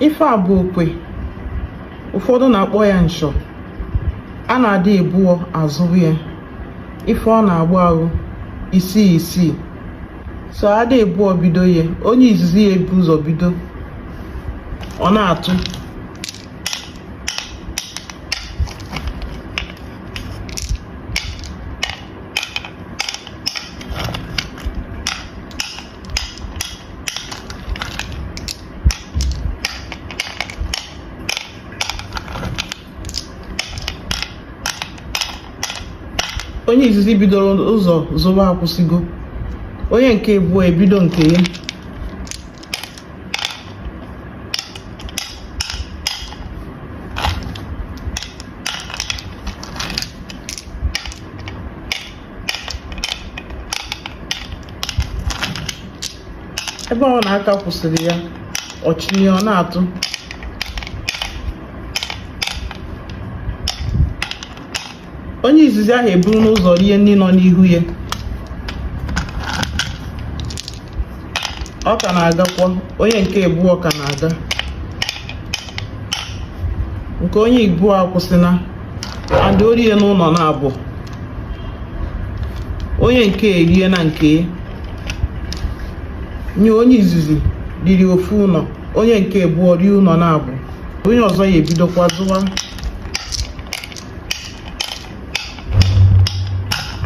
Ife a bụ okwe, ụfọdụ na-akpọ ya ncho. A na-adị ebuo azụ ya. Ife ọ na-agba ahụ isii. So ada ebuo bido ya, onye izizi ya ebu ụzọ bido, ọ na-atụ. Onye izizi bidoro ụzọ zụba akwụsịgo. Onye nke ebuo ebido nke ya. Ebe ọ na-aka kwụsịrị ya, ọ chinye ọ na-atụ. Onye izizi ahụ eburu n'ụzọ rie nri nọ n'ihu ya. Ọ ka na-agakwa, onye nke ebuo ka na-aga. Nke onye ibuo akwụsịna, ada orie n'ụlọ na-abụ. Onye nke erie na nke ya. Nye onye izizi riri ofu ụlọ, onye nke ebuo rie ụlọ na-abụ. Onye ọzọ ya ebidokwa zụwa.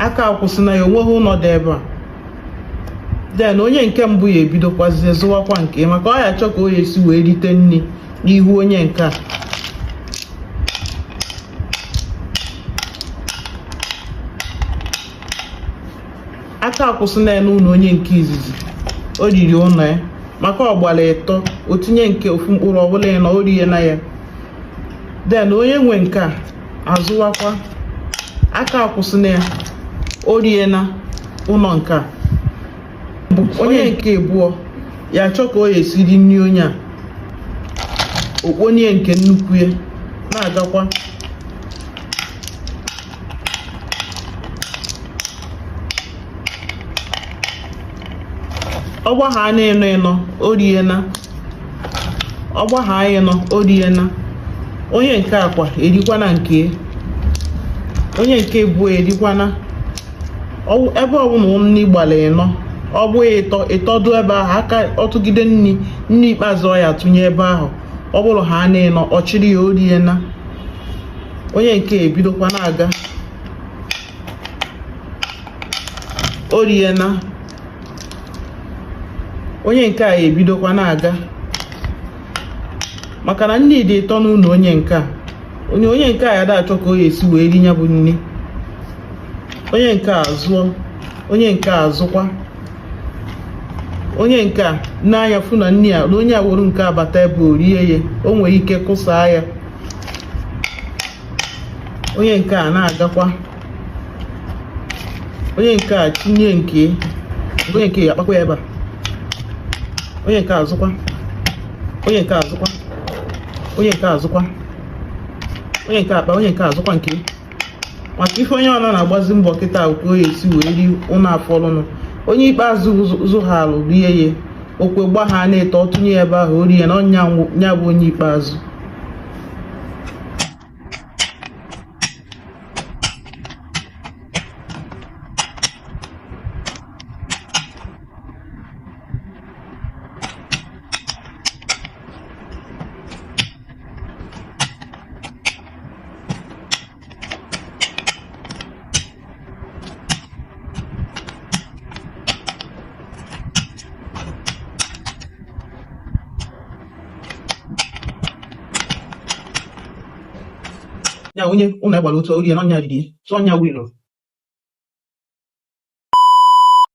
Aka akwụsịna ya, onweghị ụlọ dị ebe a. Den onye nke mbụ ya ebidokwazie zụwakwa nke, maka ọ ya chọ ka o ya esi wee rite nri n'ihu onye nke a. Aka akwụsịna ya n'ụlọ onye nke izizi, o riri ụlọ ya, maka ọ gbara ịtọ, o tinye nke ofu mkpụrụ ọbụla ya na o rie na ya. Den onye nwe nke a azụwakwa. Aka akwụsịna ya, o rie na ụlọ nke a. Onye nke ebuo ya chọ ka o ya esiri nri onye a, okponye nke nnukwu ya na-agakwa. Ọgbagha ịnọ o rie na. Ọgbagha ịnọ o rie na. Onye nke akwa erikwana nke. Onye nke ebuo erikwana. Ebe ọbụla nri gbara ịnọ, ọ bụ ịtọdụ ebe ahụ, aka ọtụgide nri ikpeazụ ọ ya tụnye ebe ahụ. Ọ bụrụ ha na-ịnọ, ọ chịrị ya o rie na. Onye nke ebidokwa na-aga. O rie na. Onye nke a ebidokwa na-aga. Maka na nri dị ịtọ n'ụlọ onye nke a. Onye nke a ya da achọ ka o ya esi wee ri ya bụ nri. Onye nke a zụọ, onye nke a azụkwa. Onye nke a n'anya fụ na nri a, na onye a wuru nke abata ebe o rie ya, o nwere ike kụsaa ya. Onye nke a na-agakwa. Onye nke a tinye nke, onye nke ya akpakwa ebe a. Onye nke azụkwa. Onye nke azụkwa. Onye nke azụkwa. Onye nke akpa, onye nke azụkwa nke. Maka ife onye ọna na-agbazi mbọ kịta ka o ya esi wee ri ụlọ afọlụnụ. Onye ikpeazụ zụghalụ rie ya, okwe gbagha na-eto, ọ tụnye ebe ahụ o rie na ọnya bụ onye ikpeazụ. Ya onye ụlọ gbara otu orie na ọnya riri, so ọnya wilo.